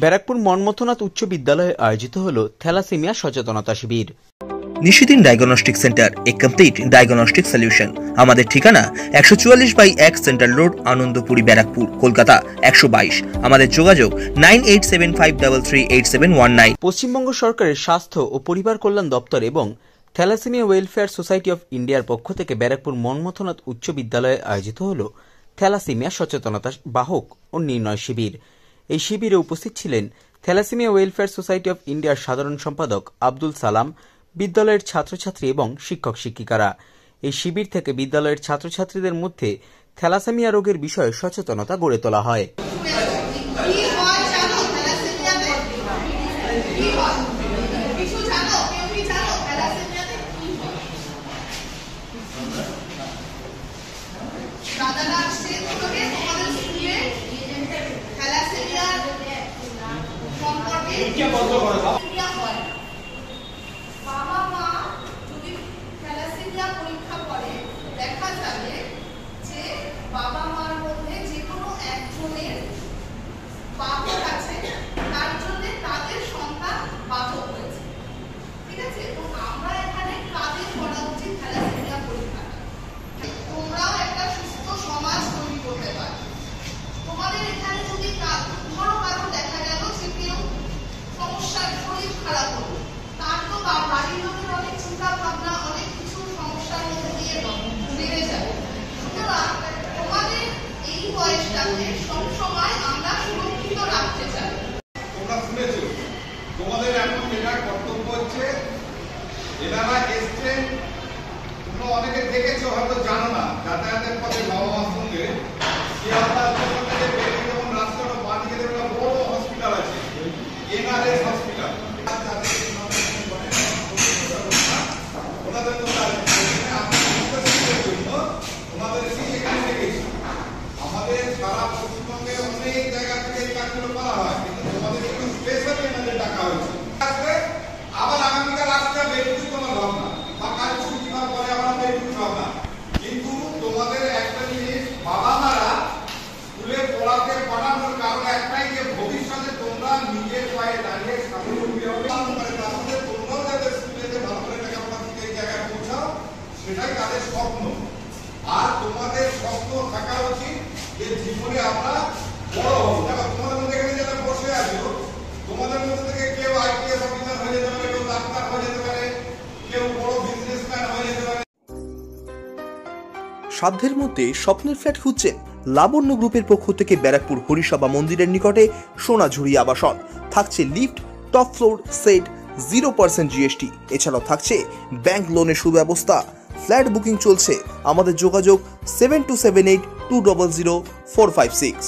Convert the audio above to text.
ব্যারাকপুর মন্মথনাথ উচ্চ বিদ্যালয়ে আয়োজিত হলো থ্যালাসেমিয়া সচেতনতা শিবির। নিশিদিন ডায়াগনস্টিক সেন্টার, এ কমপ্লিট ডায়াগনস্টিক সলিউশন। আমাদের ঠিকানা 144/1 সেন্ট্রাল রোড, আনন্দপুরি, ব্যারাকপুর, কলকাতা 122। আমাদের যোগাযোগ 9875338719। পশ্চিমবঙ্গ সরকারের স্বাস্থ্য ও পরিবার কল্যাণ দপ্তর এবং থ্যালাসেমিয়া ওয়েলফেয়ার সোসাইটি অফ ইন্ডিয়ার পক্ষ থেকে ব্যারাকপুর মন্মথনাথ উচ্চ বিদ্যালয়ে আয়োজিত হলো থ্যালাসেমিয়া সচেতনতা বাহক ও নির্ণয় শিবির। এই শিবিরে উপস্থিত ছিলেন থ্যালাসেমিয়া ওয়েলফেয়ার সোসাইটি অফ ইন্ডিয়ার সাধারণ সম্পাদক আব্দুল সালাম, বিদ্যালয়ের ছাত্রছাত্রী এবং শিক্ষক শিক্ষিকারা। এই শিবির থেকে বিদ্যালয়ের ছাত্রছাত্রীদের মধ্যে থ্যালাসেমিয়া রোগের বিষয়ে সচেতনতা গড়ে তোলা হয়। বাবা মা যদি থ্যালাসেমিয়া পরীক্ষা করে দেখা যাবে যে বাবা মার মধ্যে যে কোনো একজনের বাহক আছে, তার জন্য তাদের সন্তান বাহক হয়েছে। ঠিক আছে, তো আমরা এখানে কাদের করা উচিত থ্যালাসেমিয়া পরীক্ষাটা? তোমরাও একটা সুস্থ সমাজ তৈরি করতে পারো। তোমাদের এখানে যদি ধরো কারো দেখা গেল যে কেউ সমস্যার শরীর খারাপ হলো, তার তো বাড়ির লোকের অনেক চিন্তা ভাবনা, অনেক কিছু সমস্যার মধ্যে দিয়ে বেড়ে যাবে। সুতরাং তোমাদের এই বয়সটাকে সবসময় আমরা সুরক্ষিত রাখতে চাই। তোমরা শুনেছো, তোমাদের এখন এটা কর্তব্য হচ্ছে, এনারা এসছেন, তোমরা অনেকে দেখেছো, হয়তো জানো না, যাতায়াতের পথে বাবা মার সঙ্গে শিয়ালদার থেকে বেরিয়ে যেমন রাস্তাটা বাঁধিয়ে দেবে, বড় হসপিটাল আছে, এনআরএস হসপিটাল। আমাদের সারা পশ্চিমবঙ্গে অনেক জায়গা থেকে এই কাজগুলো করা হয়, কিন্তু তোমাদের একটু স্পেশালি আমাদের ডাকা হয়েছে। আবার আগামীকাল আসতে হবে, এটুকুই তোমার ভাবনা, বা কাজ ছুটি হওয়ার পরে আবার এটুকুই ভাবনা। কিন্তু তোমাদের একটা জিনিস, বাবা মারা স্কুলে পড়াতে পাঠানোর কারণ একটাই, যে ভবিষ্যতে তোমরা নিজের পায়ে দাঁড়িয়ে স্বাবলম্বী হবে। তার মধ্যে তোমরাও যাদের স্কুলেতে ভালো করে লেখাপড়া থেকে এই জায়গায় পৌঁছাও, সেটাই তাদের স্বপ্ন। আর তোমাদের স্বপ্ন থাকা উচিত যে জীবনে আমরা বড় হব। দেখো, তোমাদের মধ্যে এখানে যারা বসে আছো, তোমাদের মধ্যে থেকে কেউ আইপিএস অফিসার হয়ে যেতে পারে, কেউ ডাক্তার হয়ে যেতে পারে, কেউ বড় বিজনেসম্যান হয়ে যেতে পারে। সাধ্যের মধ্যে স্বপ্নের ফ্ল্যাট খুঁজছেন? লাবণ্য গ্রুপের পক্ষ থেকে ব্যারাকপুর হরিসভা মন্দিরের নিকটে সোনাঝুরি আবাসন। থাকছে lift, top floor, set, 0% GST। এছাড়াও থাকছে ব্যাংক লোনের সুব্যবস্থা। ফ্ল্যাট বুকিং চলছে। আমাদের যোগাযোগ 7278200456।